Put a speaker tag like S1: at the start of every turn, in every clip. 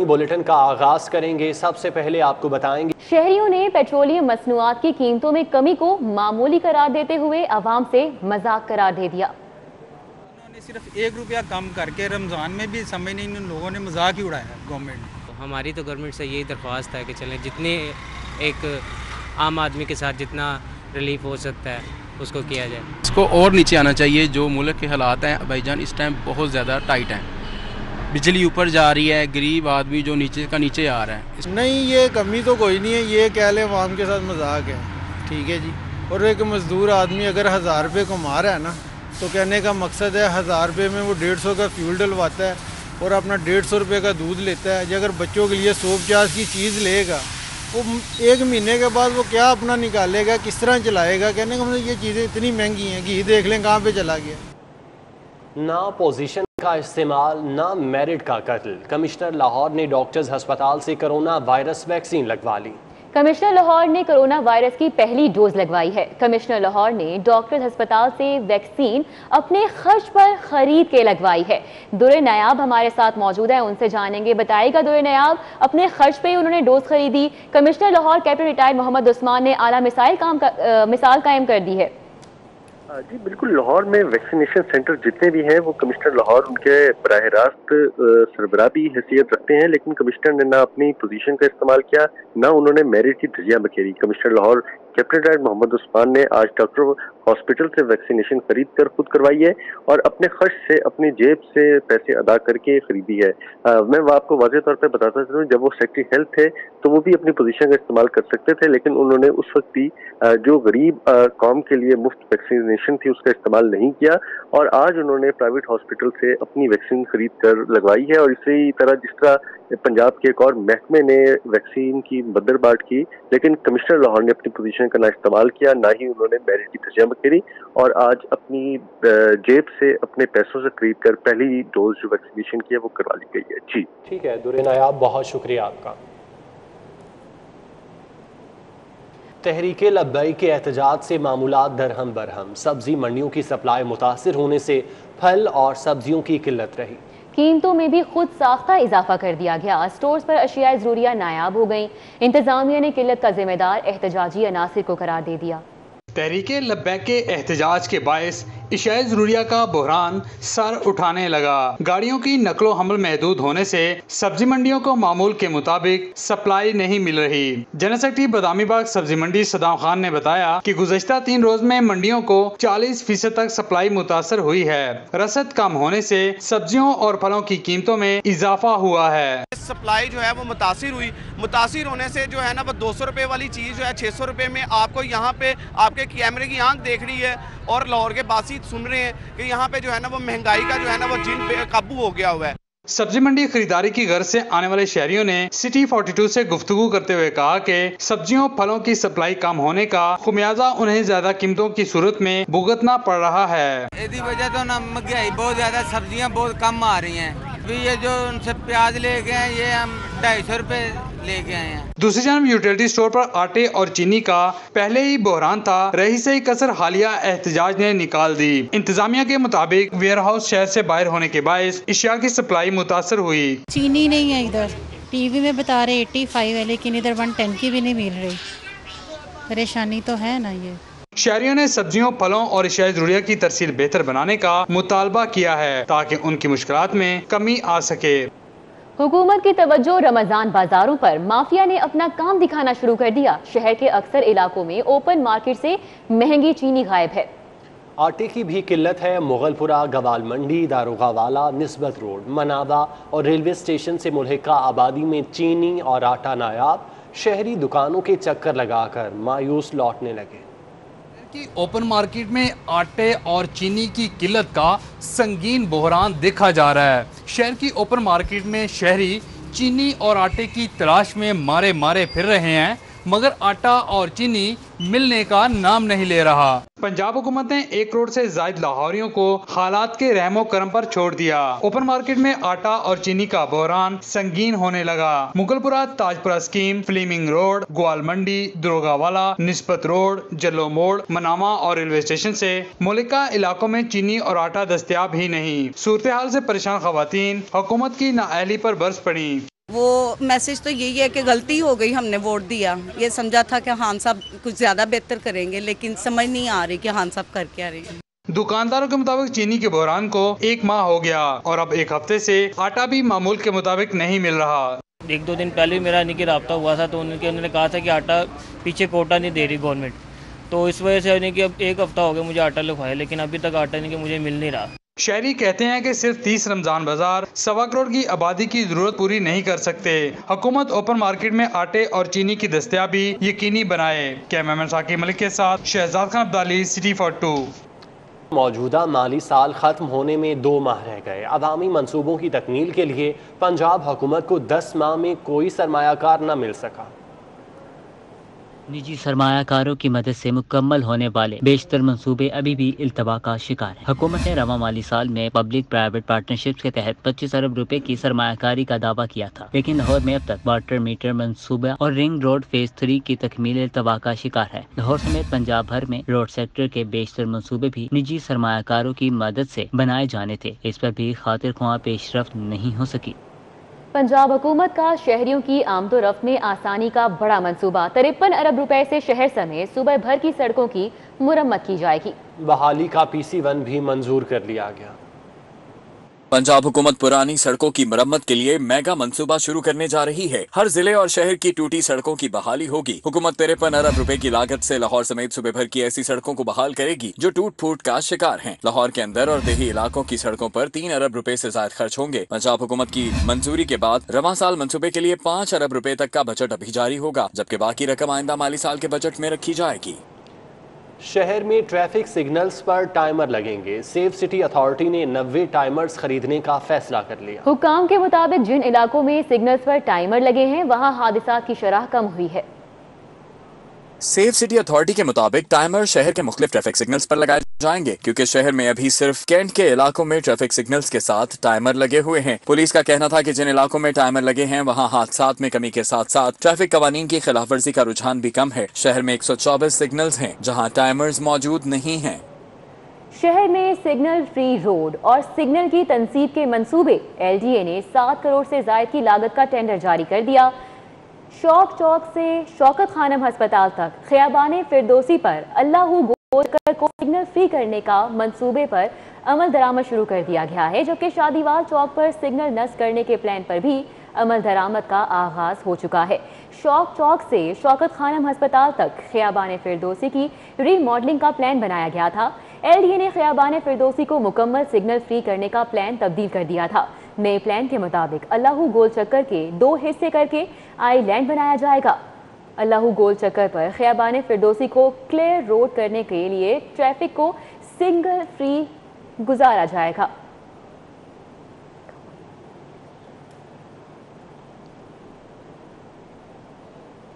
S1: Bulletin का आगाज करेंगे। सबसे पहले आपको बताएंगे
S2: शहरियों ने पेट्रोलियम मसनूआत की कीमतों में कमी को मामूली करार देते हुए आवाम से मजाक करार दे दिया।
S3: उन्होंने सिर्फ 1 रुपया कम करके रमज़ान में भी समझ नहीं, इन लोगों ने मजाक ही उड़ाया गवर्नमेंट ने।
S4: हमारी तो गवर्नमेंट से यही दरख्वास्त है कि चलें, जितने एक आम आदमी के साथ जितना रिलीफ हो सकता है उसको किया जाए।
S5: इसको और नीचे आना चाहिए। जो मुल्क के हालात हैं भाईजान इस टाइम बहुत ज़्यादा टाइट हैं, बिजली ऊपर जा रही है, गरीब आदमी जो नीचे का नीचे आ रहा है।
S3: नहीं, ये कमी तो कोई नहीं है, ये कह लें आवाम के साथ मजाक है, ठीक है जी। और एक मजदूर आदमी अगर 1000 रुपये कमा रहा है ना, तो कहने का मकसद है 1000 रुपये में वो 150 का फ्यूल डलवाता है और अपना 150 रुपये का दूध लेता है। अगर बच्चों के लिए 150 की चीज़ लेगा, वो 1 महीने के बाद वो क्या अपना निकालेगा, किस तरह चलाएगा। कहने का मतलब ये चीज़ें इतनी महंगी हैं, घी देख लें कहाँ पे चला गया।
S1: ना पोजीशन का इस्तेमाल, ना मेरिट का कत्ल। कमिश्नर लाहौर ने डॉक्टर्स अस्पताल से कोरोना वायरस वैक्सीन लगवा ली।
S2: कमिश्नर लाहौर ने कोरोना वायरस की पहली डोज लगवाई है। कमिश्नर लाहौर ने डॉक्टर्स अस्पताल से वैक्सीन अपने खर्च पर खरीद के लगवाई है। दुरे नायाब हमारे साथ मौजूद है, उनसे जानेंगे। बताइएगा दुरे नायाब, अपने खर्च पे उन्होंने डोज खरीदी। Commissioner Lahore captain retired Mohammad Usman ने आला मिसाल कायम कर दी है।
S6: जी बिल्कुल, लाहौर में वैक्सीनेशन सेंटर जितने भी हैं वो कमिश्नर लाहौर उनके बराह रास्त सरबराह भी हैसियत रखते हैं, लेकिन कमिश्नर ने ना अपनी पोजीशन का इस्तेमाल किया, ना उन्होंने मेरिट की धज्जियां बखेरी। Commissioner Lahore captain retired Mohammad Usman ने आज डॉक्टर हॉस्पिटल से वैक्सीनेशन खरीद कर खुद करवाई है और अपने खर्च से, अपनी जेब से पैसे अदा करके खरीदी है। मैं आपको वाज़ेह तौर पे बताता चलूं, जब वो सेक्रेटरी हेल्थ थे तो वो भी अपनी पोजीशन का इस्तेमाल कर सकते थे, लेकिन उन्होंने उस वक्त भी जो गरीब कौम के लिए मुफ्त वैक्सीनेशन थी उसका इस्तेमाल नहीं किया और आज उन्होंने प्राइवेट हॉस्पिटल से अपनी वैक्सीन खरीद कर लगवाई है। और इसी तरह जिस तरह पंजाब के एक और महकमे ने वैक्सीन की बदरबाट की, लेकिन कमिश्नर लाहौर ने अपनी पोजीशन का ना इस्तेमाल किया, ना ही उन्होंने मेरिट की धज्जियां बखेरी और आज अपनी जेब से, अपने पैसों से खरीद कर पहली डोज जो वैक्सीनेशन की है वो करवा ली गई है। जी
S1: ठीक है दुरे नायाब, बहुत शुक्रिया आपका। तहरीके लब्बैक के एहतजाज से मामूलात दरहम बरहम। सब्जी मंडियों की सप्लाई मुतासिर होने से फल और सब्जियों की किल्लत रही।
S2: कीमतों में भी खुद साख्ता इजाफा कर दिया गया। स्टोर्स पर अशियाए ज़रूरिया नायाब हो गईं। इंतजामिया ने किल्लत का जिम्मेदार एहतजाजी अनासिर को करार दे दिया।
S3: तहरीके लब्बैक के एहतजाज के बायस इशाए ज़रूरिया का बहरान सर उठाने लगा। गाड़ियों की नकलो हमल महदूद होने से सब्जी मंडियों को मामूल के मुताबिक सप्लाई नहीं मिल रही। जनरल सेक्रेटरी बदामी बाग सब्जी मंडी सदाम खान ने बताया कि गुज़श्ता 3 रोज में मंडियों को 40% तक सप्लाई मुतासर हुई है। रसद कम होने से सब्जियों और फलों की कीमतों में इजाफा हुआ है।
S7: सप्लाई जो है वो मुतासिर हुई। मुतासिर होने से जो है ना वो 200 रुपये वाली चीज़ जो है 600 रुपये में आपको यहाँ पे आपके कैमरे की आंख देख रही है और लाहौर के बासी सुन रहे हैं कि यहाँ पे जो है ना वो महंगाई का जो है ना वो जिन बेकाबू हो गया हुआ है।
S3: सब्जी मंडी खरीदारी की गर्ज से आने वाले शहरियों ने सिटी 42 से गुफ्तगू करते हुए कहा कि सब्जियों फलों की सप्लाई कम होने का खुमियाजा उन्हें ज्यादा कीमतों की सूरत में भुगतना पड़ रहा है।
S8: इसकी वजह तो ना महंगाई बहुत ज्यादा, सब्जियां बहुत कम आ रही हैं। अभी ये जो उनसे प्याज ले गए हैं ये हम 250 रुपए लेके आए हैं।
S3: दूसरी जानब यूटिलिटी स्टोर पर आटे और चीनी का पहले ही बहरान था, रही से ही कसर हालिया एहतजाज ने निकाल दी। इंतजामिया के मुताबिक वेयर हाउस शहर से बाहर होने के बायस इशिया की सप्लाई मुतासर हुई।
S9: चीनी नहीं है इधर, टीवी में बता रहे 85 है, लेकिन इधर 110 की भी नहीं मिल रही। परेशानी तो है ना। ये
S3: शहरियों ने सब्जियों, फलों और इशाए ज़रूरिया की तरसील बेहतर बनाने का मुतालबा किया है ताकि उनकी मुश्किलात में कमी आ सके।
S2: हुकूमत की तवज्जो रमजान बाजारों पर। माफिया ने अपना काम दिखाना शुरू कर दिया। शहर के अक्सर इलाकों में ओपन मार्केट से महंगी चीनी गायब है।
S1: आटे की भी किल्लत है। मुगलपुरा, गवाल मंडी, दारोगावाला, निस्बत रोड, मनावा और रेलवे स्टेशन से मुल्हिका आबादी में चीनी और आटा नायाब। शहरी दुकानों के चक्कर लगाकर मायूस लौटने लगे।
S10: कि ओपन मार्केट में आटे और चीनी की किल्लत का संगीन बहरान देखा जा रहा है। शहर की ओपन मार्केट में शहरी चीनी और आटे की तलाश में मारे मारे फिर रहे हैं, मगर आटा और चीनी मिलने का नाम नहीं ले रहा। पंजाब हुकूमत ने 1 करोड़ से ज्यादा लाहौरियों को हालात के रहमो करम पर छोड़ दिया। ओपन मार्केट में आटा और चीनी का बहरान संगीन होने लगा। Mughalpura, Tajpura scheme, Fleming road, Gawal Mandi, Darogawala, निस्बत रोड, जल्लो मोड़, मनामा और रेलवे स्टेशन से मुल्का इलाकों में चीनी और आटा दस्तयाब ही नहीं। सूरत हाल से परेशान खवातीन हुकूमत की नाअहली पर बरस पड़ी।
S11: وہ میسج تو یہی ہے کہ غلطی ہو گئی، ہم نے ووٹ دیا، یہ سمجھا تھا کہ خان صاحب کچھ زیادہ بہتر کریں گے، لیکن سمجھ نہیں آ رہی کہ خان صاحب کر کے آ رہے ہیں۔
S3: دکانداروں کے مطابق چینی کے بحران کو 1 ماہ ہو گیا اور اب 1 ہفتے سے آٹا بھی معمول کے مطابق نہیں مل رہا۔
S12: 1-2 دن پہلے میرا ان کی رابطہ ہوا تھا تو انہوں نے کہا تھا کہ آٹا پیچھے کوٹا نہیں دے رہی گورنمنٹ، تو اس وجہ سے اب 1 ہفتہ ہو گیا مجھے آٹا لکھوایا، لیکن ابھی تک آٹا مجھے مل نہیں رہا۔
S3: شہری کہتے ہیں کہ صرف 30 رمضان بازار 1.25 کروڑ کی آبادی کی ضرورت پوری نہیں کر سکتے۔ حکومت اوپن مارکیٹ میں آٹے اور چینی کی دستیابی یقینی بنائے۔ کیمرامین ثاقب ملک کے ساتھ شہزاد خان عبدالی، City 42۔
S1: موجودہ مالی سال ختم ہونے میں 2 ماہ رہ گئے۔ عوامی منصوبوں کی تکمیل کے لیے پنجاب حکومت کو 10 ماہ میں کوئی سرمایہ کار نہ مل سکا۔
S13: نجی سرمایہ کاروں کی مدد سے مکمل ہونے والے بیشتر منصوبے ابھی بھی التوا کا شکار ہیں۔ حکومت نے رواں مالی سال میں پبلک پرائیویٹ پارٹنرشپس کے تحت 25 ارب روپے کی سرمایہ کاری کا دعویٰ کیا تھا، لیکن لاہور میں اب تک واٹر میٹر منصوبہ اور رنگ روڈ فیز 3 کی تکمیل التوا کا شکار ہے۔ لاہور سمیت پنجاب بھر میں روڈ سیکٹر کے بیشتر منصوبے بھی نجی سرمایہ کاروں کی مدد سے بنائے جانے تھے، اس پر بھی خاطر خواہ پیش رفت نہیں ہو سکی۔
S2: پنجاب حکومت کا شہریوں کی آمد و رفت میں آسانی کا بڑا منصوبہ 53 ارب روپے سے شہر سمیت صوبہ بھر کی سڑکوں کی مرمت کی جائے گی۔
S1: بحالی کا PC1 بھی منظور کر لیا گیا۔
S14: پنجاب حکومت پرانی سڑکوں کی مرمت کے لیے میگا منصوبہ شروع کرنے جا رہی ہے۔ ہر ضلع اور شہر کی ٹوٹی سڑکوں کی بحالی ہوگی۔ حکومت 53 ارب روپے کی لاگت سے لاہور سمیت صوبے بھر کی ایسی سڑکوں کو بحال کرے گی جو ٹوٹ پھوٹ کا شکار ہیں۔ لاہور کے اندر اور دیہی علاقوں کی سڑکوں پر 3 ارب روپے سے زائد خرچ ہوں گے۔ پنجاب حکومت کی منظوری کے بعد رواں سال منصوبے کے لیے 5 ارب روپے تک کا بجٹ ابھی جاری ہوگا، جبکہ باقی رقم آئندہ مالی سال کے بجٹ میں رکھی جائے گی۔
S1: شہر میں ٹریفک سگنلز پر ٹائمر لگیں گے۔ سیف سٹی اتھارٹی نے 90 ٹائمرز خریدنے کا فیصلہ کر لیا۔
S2: حکام کے مطابق جن علاقوں میں سگنلز پر ٹائمر لگے ہیں وہاں حادثات کی شرح کم ہوئی ہے۔
S14: سیف سٹی اتھارٹی کے مطابق ٹائمر شہر کے مختلف ٹریفک سگنلز پر لگائے جائیں گے، کیونکہ شہر میں ابھی صرف کینٹ کے علاقوں میں ٹریفک سگنلز کے ساتھ ٹائمر لگے ہوئے ہیں۔ پولیس کا کہنا تھا کہ جن علاقوں میں ٹائمر لگے ہیں وہاں حادثات میں کمی کے ساتھ ساتھ ٹریفک قوانین کی خلاف ورزی کا رجحان بھی کم ہے۔ شہر میں 124 سگنلز ہیں جہاں ٹائمرز موجود نہیں ہیں۔
S2: شہر میں سگنل فری روڈ اور سگنل کی تنصیب کے منصوبے LDA نے 7 کروڑ سے زائد کی لاگت کا ٹینڈر جاری کر دیا۔ شوق چوک سے شوکت خانم ہسپتال تک خیابان فردوسی پر اللہ گول چکر کو سگنل فری کرنے کا منصوبے پر عمل درآمد شروع کر دیا گیا ہے، جبکہ شادیوال چوک پر سگنل نصب کرنے کے پلان پر بھی عمل درآمد کا آغاز ہو چکا ہے۔ شوق چوک سے شوکت خانم ہسپتال تک خیابان فردوسی کی ری ماڈلنگ کا پلان بنایا گیا تھا۔ LDA نے خیابان فردوسی کو مکمل سگنل فری کرنے کا پلان تبدیل کر دیا تھا۔ نئے پلان کے مطابق اللہ گول چکر کے 2 حصے کر کے آئی لینڈ بنایا جائے گا۔ اللہ گول چکر پر خیابان فردوسی کو کلیئر روڈ کرنے کے لیے ٹریفک کو سگنل فری گزارا جائے گا۔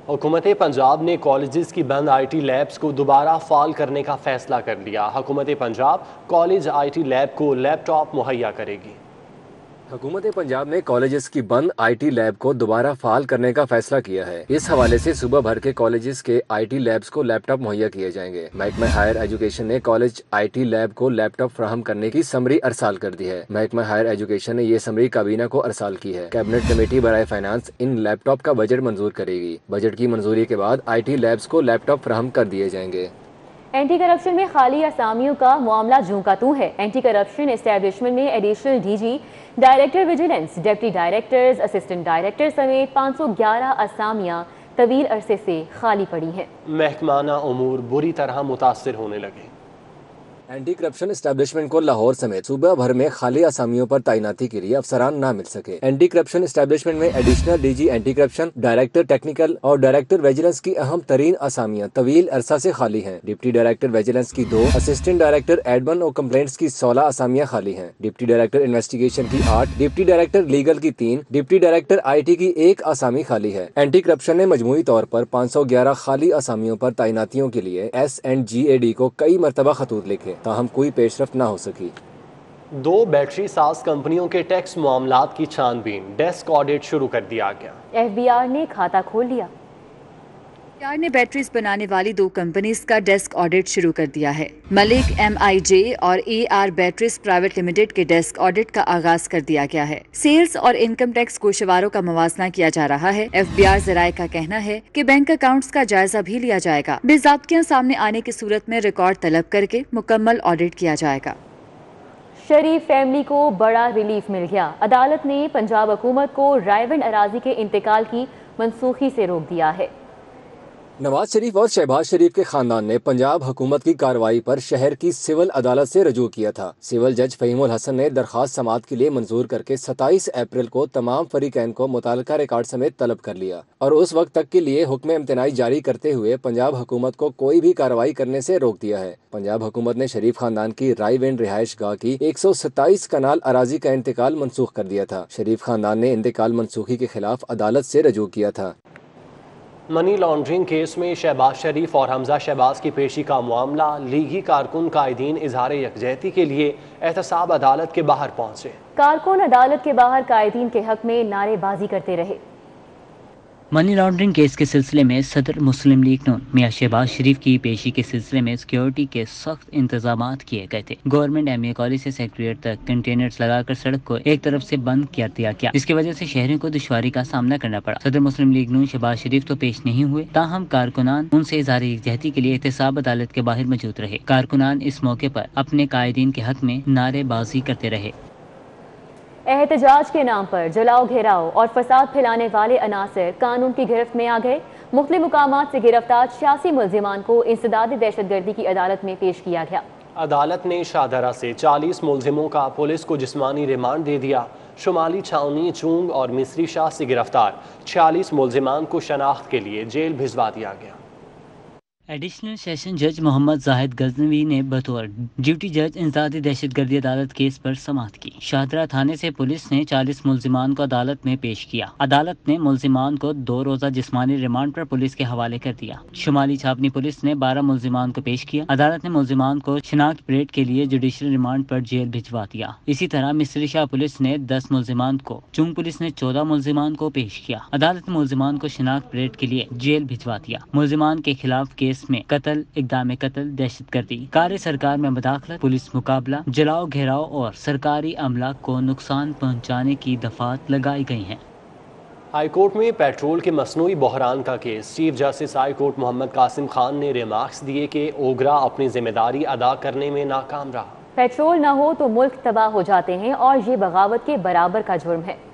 S1: حکومت پنجاب نے کالجز کی بند IT لیبز کو دوبارہ فعال کرنے کا فیصلہ کر لیا۔ حکومت پنجاب کالج IT لیب کو لیپ ٹاپ مہیا کرے گی۔
S15: حکومت پنجاب نے کالجز کی بند IT لیب کو دوبارہ فعال کرنے کا فیصلہ کیا ہے۔ اس حوالے سے صوبہ بھر کے کالجز کے IT لیبز کو لیپ ٹاپ مہیا کیے جائیں گے۔ محکمہ ہائر ایجوکیشن نے کالج IT لیب کو لیپ ٹاپ فراہم کرنے کی سمری ارسال کر دی ہے۔ محکمہ ہائر ایجوکیشن نے یہ سمری کابینہ کو ارسال کی ہے۔ کیبنٹ کمیٹی برائے فائنانس ان لیپ ٹاپ کا بجٹ منظور کرے گی۔ بجٹ کی منظوری کے بعد IT لیبز کو لیپ ٹاپ فراہم کر دیے جائیں گے۔
S2: اینٹی کرپشن میں خالی اسامیوں کا معاملہ جوں کا توں ہے۔ اینٹی کرپشن اسٹیبلشمنٹ میں additional DG، director vigilance, deputy directors, assistant director سمیت 511 اسامیاں طویل عرصے سے خالی پڑی ہیں۔
S1: محکمانہ امور بری طرح متاثر ہونے لگے۔
S15: اینٹی کرپشن اسٹیبلشمنٹ کو لاہور سمیت صوبہ بھر میں خالی اسامیوں پر تعیناتی کے لیے افسران نہ مل سکے۔ اینٹی کرپشن اسٹیبلشمنٹ میں additional DG anti corruption, director technical اور ڈائریکٹر ویجیلنس کی اہم ترین اسامیاں طویل عرصہ سے خالی ہیں۔ ڈپٹی ڈائریکٹر ویجیلنس کی 2، اسسٹنٹ ڈائریکٹر ایڈمن اور کمپلینٹس کی 16 اسامیاں خالی ہیں۔ ڈپٹی ڈائریکٹر انویسٹیگیشن کی 8، ڈپٹی ڈائریکٹر لیگل کی 3، ڈپٹی ڈائریکٹر IT کی 1 اسامی خالی ہے۔ اینٹی کرپشن نے مجموعی طور پر 511 خالی اسامیوں پر تعیناتیوں کے لیے SNGAD کو کئی مرتبہ خطوط لکھے، تاہم کوئی پیش رفت نہ ہو سکی۔
S1: 2 بیٹری ساز کمپنیوں کے ٹیکس معاملات کی چھان بین، ڈیسک آڈٹ شروع کر دیا گیا۔
S2: FBR نے کھاتہ کھول لیا۔
S16: एफबीआई ने बैटरीज बनाने वाली 2 कंपनीज का डेस्क ऑडिट शुरू कर दिया है। मलिक MIJ और AR बैटरीज प्राइवेट लिमिटेड के डेस्क ऑडिट का आगाज कर दिया गया है। सेल्स और इनकम टैक्स गोशवारों का मवाजना किया जा रहा है। एफबीआई जराये का कहना है कि बैंक अकाउंट्स का जायजा भी लिया जाएगा। बेज़ाब्तियां सामने आने की सूरत में रिकॉर्ड तलब करके मुकम्मल ऑडिट किया जाएगा।
S2: शरीफ फैमिली को बड़ा रिलीफ मिल गया। अदालत ने पंजाब हुकूमत को रायविंड अराजी के इंतकाल की मनसूखी से रोक दिया है।
S15: नवाज शरीफ और शहबाज शरीफ के खानदान ने पंजाब हुकूमत की कार्रवाई पर शहर की सिविल अदालत से रजू किया था। सिविल जज फहीमुल हसन ने दरखास्त समाअत के लिए मंजूर करके 27 अप्रैल को तमाम फरीकैन को मुताल्लिका रिकॉर्ड समेत तलब कर लिया और उस वक्त तक के लिए हुक्म इम्तनाई जारी करते हुए पंजाब हुकूमत को कोई भी कार्रवाई करने से रोक दिया है। पंजाब हुकूमत ने शरीफ खानदान की रायविंड रिहाइश गाह की 127 कनाल अराजी का इंतकाल मनसूख कर दिया था। शरीफ खानदान ने इंतकाल मनसूखी के खिलाफ अदालत से रजू किया था।
S1: मनी लॉन्ड्रिंग केस में शहबाज शरीफ और हमजा शहबाज की पेशी का मामला, लीगी कारकुन कायदीन इजहार यकजहती के लिए एहतसाब अदालत के बाहर पहुंचे।
S2: कारकुन अदालत के बाहर कायदीन के हक में नारेबाजी करते रहे।
S13: मनी लॉन्ड्रिंग केस के सिलसिले में सदर मुस्लिम लीग नून मियां शहबाज शरीफ की पेशी के सिलसिले में सिक्योरिटी के सख्त इंतजामात किए गए थे। गवर्नमेंट MA कॉलेज से सेक्रेटेरिएट तक कंटेनर्स लगाकर सड़क को एक तरफ से बंद कर दिया गया, जिसकी वजह से शहरियों को दुश्वारी का सामना करना पड़ा। सदर मुस्लिम लीग नून शहबाज शरीफ तो पेश नहीं हुए, ताहम कारकुनान उनसे इजहार यकजहती के लिए एहतसाब अदालत के बाहर मौजूद रहे। कारकुनान इस मौके पर अपने कायदीन के हक में नारेबाजी करते रहे।
S2: एहतजाज के नाम पर जलाओ घेराव और फसाद फैलाने वाले अनासर कानून की गिरफ्त में आ गए। मुख्तलिफ मुकामात से गिरफ्तार 86 मुल्जिमान को इंसदादी दहशतगर्दी की अदालत में पेश किया गया।
S1: अदालत ने शाहदरा से 40 मुल्जिमों का पुलिस को जिस्मानी रिमांड दे दिया। शुमाली छावनी, चूंग और मिस्री शाह से गिरफ्तार 46 मुल्जिमान को शनाख्त के लिए जेल भिजवा दिया गया।
S13: एडिशनल सेशन जज मोहम्मद जाहिद गजनवी ने बतौर ड्यूटी जज इंसदादी दहशतगर्दी अदालत केस पर समाअत की। शाहदरा थाने से पुलिस ने 40 मुल्जिमान को अदालत में पेश किया। अदालत ने मुल्जिमान को 2 रोजा जिस्मानी रिमांड पर पुलिस के हवाले कर दिया। शुमाली छावनी पुलिस ने 12 मुल्जिमान को पेश किया। अदालत ने मुल्जिमान को शिनाख्त परेड के लिए जुडिशल रिमांड पर जेल भिजवा दिया। इसी तरह मिस्री शाह पुलिस ने 10 मुल्जिमान को, चूंग पुलिस ने 14 मुल्जिमान को पेश किया। अदालत ने मुल्जिमान को शिनाख्त परेड के लिए जेल भिजवा दिया। मुल्जिमान के खिलाफ केस में कत्ल, इक़दाम कत्ल, दहशतगर्दी, कार्य सरकार में मुदाखलत, पुलिस मुकाबला, जलाओ घेराव और सरकारी अमला को नुकसान पहुंचाने की दफात लगाई गई हैं।
S1: हाई कोर्ट में पेट्रोल के मसनूई बहरान का case. Chief justice high court Mohammad Qasim Khan ने रिमार्क्स दिए कि ओगरा अपनी जिम्मेदारी अदा करने में नाकाम रहा।
S2: पेट्रोल न हो तो मुल्क तबाह हो जाते हैं और ये बगावत के बराबर का जुर्म है।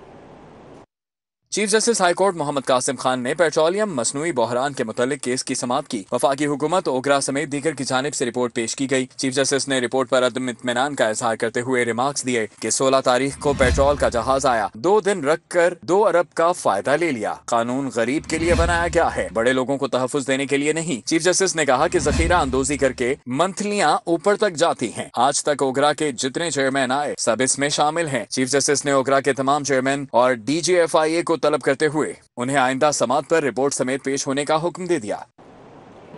S14: Chief justice high court Mohammad Qasim Khan ने पेट्रोलियम मसनूई बहरान के मुतालिक केस की समाअत की। वफाकी हुकूमत, ओगरा समेत दीगर की जानिब से रिपोर्ट पेश की गई। चीफ जस्टिस ने रिपोर्ट पर अदम इत्मीनान का इजहार करते हुए रिमार्क्स दिए कि 16 तारीख को पेट्रोल का जहाज आया, 2 दिन रख कर 2 अरब का फायदा ले लिया। कानून गरीब के लिए बनाया गया है, बड़े लोगों को तहफ़्फ़ुज़ देने के लिए नहीं। चीफ जस्टिस ने कहा कि जखीरा अंदोजी करके मंथलियां ऊपर तक जाती हैं। आज तक ओगरा के जितने चेयरमैन आए सब इसमें शामिल हैं। चीफ जस्टिस ने ओगरा के तमाम चेयरमैन और DGFIA को तलब करते हुए उन्हें आइंदा समाअत पर रिपोर्ट समेत पेश होने का हुक्म दे दिया।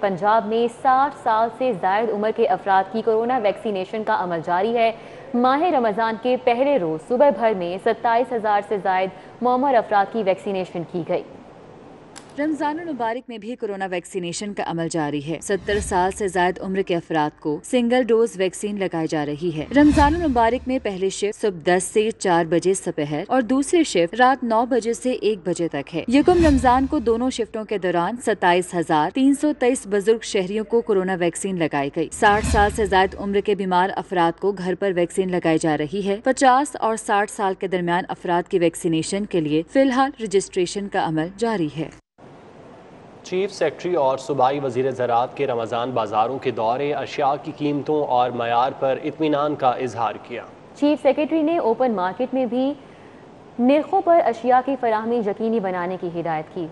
S2: पंजाब में 60 साल से जायद उम्र के अफराद की कोरोना वैक्सीनेशन का अमल जारी है। माह रमज़ान के पहले रोज सुबह भर में 27,000 से जायद मुअम्मर अफराद की वैक्सीनेशन की गई।
S16: रमजान मुबारक में भी कोरोना वैक्सीनेशन का अमल जारी है। 70 साल से ज्यादा उम्र के अफराद को सिंगल डोज वैक्सीन लगाई जा रही है। रमजान मुबारक में पहली शिफ्ट सुबह 10 से 4 बजे दोपहर और दूसरी शिफ्ट रात 9 बजे से 1 बजे तक है। यकम रमजान को दोनों शिफ्टों के दौरान 27,323 बुजुर्ग शहरियों को कोरोना वैक्सीन लगाई गई। 60 साल से ज्यादा उम्र के बीमार अफराद को घर पर वैक्सीन लगाई जा रही है। 50 और 60 साल के दरमियान अफराद की वैक्सीनेशन के लिए फिलहाल रजिस्ट्रेशन का अमल जारी है।
S1: चीफ सेक्रेटरी और सूबाई वज़ीर ज़राअत के रमज़ान बाज़ारों के दौरे अशिया की कीमतों और मयार पर इत्मीनान का इजहार किया।
S2: चीफ सेक्रेटरी ने ओपन मार्केट में भी निर्खों पर अशिया की फराहमी यकीनी बनाने की हिदायत की।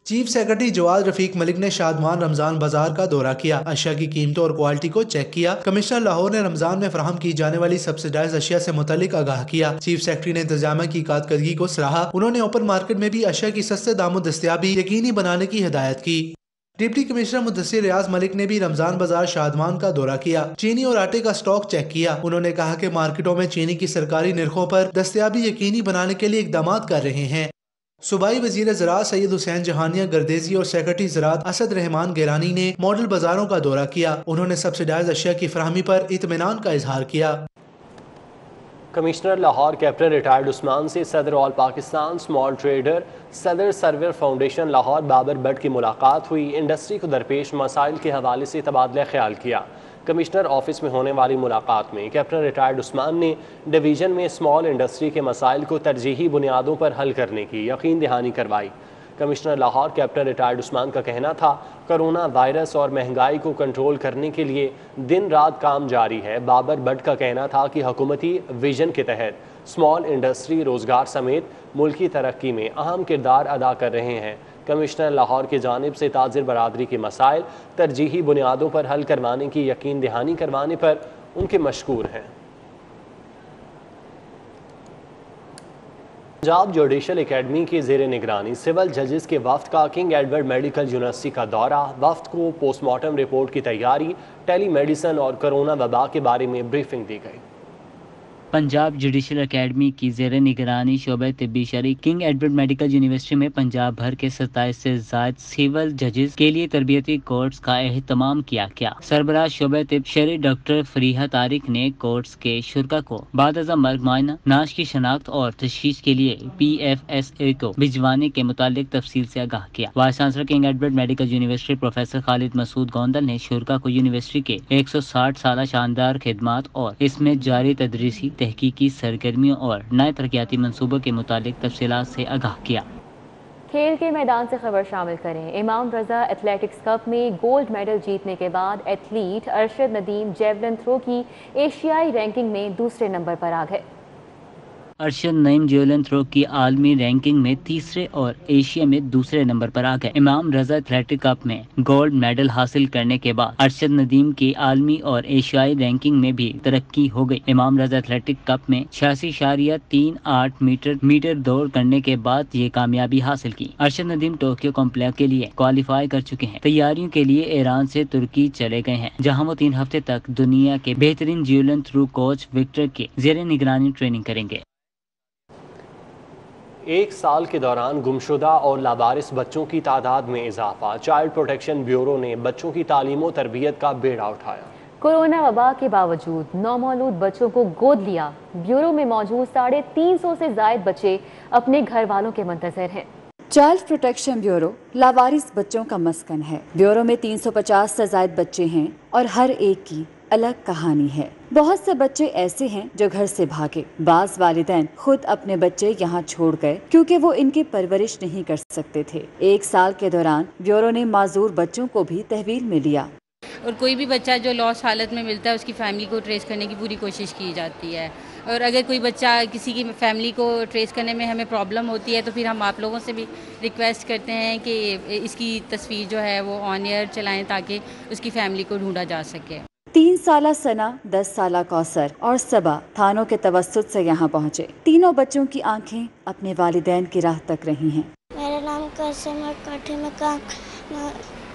S17: चीफ सेक्रेटरी जवाद रफीक मलिक ने शादमान रमजान बाजार का दौरा किया, अशिया की कीमतों और क्वालिटी को चेक किया। कमिश्नर लाहौर ने रमजान में फराहम की जाने वाली सब्सिडाइज अशिया से मुतालिक आगाह किया। चीफ सेक्रेटरी ने इंतजामिया की कारकर्दगी को सराहा। उन्होंने ओपन मार्केट में भी अशिया की सस्ते दामों दस्तयाबी यकीनी बनाने की हिदायत की। डिप्टी कमिश्नर मुद्दसिर रियाज मलिक ने भी रमजान बाजार शादमान का दौरा किया, चीनी और आटे का स्टॉक चेक किया। उन्होंने कहा कि मार्केटों में चीनी की सरकारी निर्खों पर दस्तयाबी यकीनी बनाने के लिए इकदाम कर रहे हैं। सूबाई वजीर ज़राअत सैयद हुसैन जहानिया गर्देजी और सेक्रेटरी ज़राअत असद रहमान गिलानी ने मॉडल बाजारों का दौरा किया। उन्होंने सब्सिडाइज अशिया की फराहमी पर इत्मीनान का इजहार किया।
S1: Commissioner Lahore captain retired Usman से सदर ऑल पाकिस्तान स्मॉल ट्रेडर सदर सर्वर फाउंडेशन लाहौर बाबर बट की मुलाकात हुई। इंडस्ट्री को दरपेश मसाइल के हवाले से तबादला ख्याल किया। कमिश्नर ऑफिस में होने वाली मुलाकात में कैप्टन रिटायर्ड उस्मान ने डिवीज़न में स्मॉल इंडस्ट्री के मसाइल को तरजीही बुनियादों पर हल करने की यकीन दहानी करवाई। Commissioner Lahore captain retired Usman का कहना था, कोरोना वायरस और महंगाई को कंट्रोल करने के लिए दिन रात काम जारी है। बाबर बट का कहना था कि हुकूमती विजन के तहत स्मॉल इंडस्ट्री रोज़गार समेत मुल्की तरक्की में अहम किरदार अदा कर रहे हैं। कमिश्नर लाहौर की जानिब से ताजिर बरादरी के मसाइल तरजीही बुनियादों पर हल करवाने की यकीन दहानी करवाने पर उनके मशकूर हैं। पंजाब जुडिशल एकेडमी की ज़ेर निगरानी सिविल जजेस के वफ्द का किंग एडवर्ड मेडिकल यूनिवर्सिटी का दौरा। वफ्द को पोस्टमार्टम रिपोर्ट की तैयारी, टेली मेडिसन और कोरोना वबा के बारे में ब्रीफिंग दी गई।
S13: पंजाब जुडिशल एकेडमी की ज़ेर निगरानी शोबे तिब्बी शरी किंग एडवर्ड मेडिकल यूनिवर्सिटी में पंजाब भर के 27 से ज़ायद सिविल जजेस के लिए तरबियती कोर्स का एहतमाम किया गया। सरबराह शोबे तिब शरी डॉक्टर फरीहा तारिक ने कोर्स के शुरा को बाद अज़ मर्ग मुआयना, नाश की शनाख्त और तशखीस के लिए PFSA को भिजवाने के मुतालिक तफसील से आगाह किया। Vice chancellor King Edward medical university professor Khalid Masood Gondal ने शुरा को यूनिवर्सिटी के 160 साल शानदार खिदमात और इसमें जारी तदरीसी तहकीकी सरगर्मियों और नए तरक्याती मंसूबों के मुतालिक तफसीलात से आगाह किया।
S2: खेल के मैदान से खबर शामिल करें। इमाम रजा एथलेटिक्स कप में गोल्ड मेडल जीतने के बाद athlete Arshad Nadeem javelin throw की एशियाई रैंकिंग में दूसरे नंबर पर आ गए।
S13: अरशद नईम जेवलिन थ्रो की आलमी रैंकिंग में तीसरे और एशिया में दूसरे नंबर पर आ गए। इमाम रजा एथलेटिक कप में गोल्ड मेडल हासिल करने के बाद अरशद नदीम की आलमी और एशियाई रैंकिंग में भी तरक्की हो गई। इमाम रजा एथलेटिक कप में 86.38 मीटर दौड़ करने के बाद ये कामयाबी हासिल की। अरशद नदीम टोक्यो कॉम्प्लेक्स के लिए क्वालिफाई कर चुके हैं। तैयारियों के लिए ईरान से तुर्की चले गए हैं, जहाँ वो 3 हफ्ते तक दुनिया के बेहतरीन जेवलिन थ्रो कोच विक्टर के ज़ेरे निगरानी ट्रेनिंग करेंगे।
S1: एक साल के दौरान गुमशुदा और लावारिस बच्चों की तादाद में इजाफा। चाइल्ड प्रोटेक्शन ब्यूरो ने बच्चों की तालीम और तरबियत का बेड़ा उठाया।
S2: कोरोना वबा के बावजूद नौमौलूद बच्चों को गोद लिया। ब्यूरो में मौजूद 350 से ज्यादा बच्चे अपने घर वालों के मुंतज़िर हैं।
S16: चाइल्ड प्रोटेक्शन ब्यूरो लावारिस बच्चों का मस्कन है। ब्यूरो में 350 से ज्यादा बच्चे हैं और हर एक की अलग कहानी है। बहुत से बच्चे ऐसे हैं जो घर से भागे। बाज वालिदैन खुद अपने बच्चे यहाँ छोड़ गए क्योंकि वो इनकी परवरिश नहीं कर सकते थे। 1 साल के दौरान ब्यूरो ने माजूर बच्चों को भी तहवील में लिया।
S18: और कोई भी बच्चा जो लॉस हालत में मिलता है उसकी फैमिली को ट्रेस करने की पूरी कोशिश की जाती है। और अगर कोई बच्चा किसी की फैमिली को ट्रेस करने में हमें प्रॉब्लम होती है तो फिर हम आप लोगों से भी रिक्वेस्ट करते हैं कि इसकी तस्वीर जो है वो ऑन एयर चलाएं ताकि उसकी फैमिली को ढूंढा जा सके।
S16: 3 साला सना, 10 साला कौसर और सबा थानों के तवस्सुत से यहाँ पहुँचे। तीनों बच्चों की आंखें अपने वालिदैन की राह तक रही हैं।
S19: मेरा नाम कसम है, काठी में काम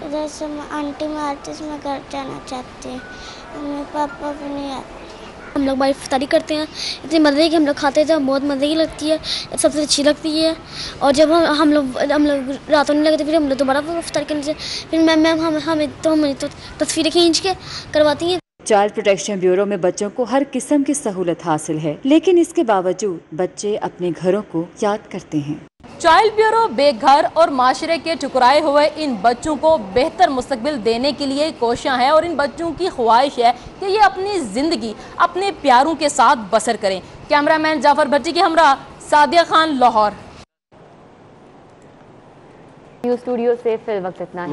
S19: इधर से आंटी में आती मैं घर जाना चाहती हूँ। मम्मी पापा भी नहीं आते।
S20: हम लोग भाई इफ्तारी करते हैं, इतनी मज़े की हम लोग खाते थे, बहुत मज़े की लगती है, सबसे अच्छी लगती है। और जब हम लोग रात होने लगे थे फिर हम लोग दोबारा इफ्तारी करने से फिर मैम हमें तो तस्वीरें खींच के करवाती हैं।
S16: चाइल्ड प्रोटेक्शन ब्यूरो में बच्चों को हर किस्म की सहूलत हासिल है, लेकिन इसके बावजूद बच्चे अपने घरों को याद करते हैं।
S21: चाइल्ड ब्यूरो बेघर और माशरे के ठुकराए हुए इन बच्चों को बेहतर मुस्तकबिल देने के लिए कोशियां हैं और इन बच्चों की ख्वाहिश है कि ये अपनी ज़िंदगी अपने प्यारों के साथ बसर करें। कैमरामैन जाफर भट्टी के हमरा सादिया खान, लाहौर।
S2: न्यूज़ स्टूडियो से फिल वक्त इतना है।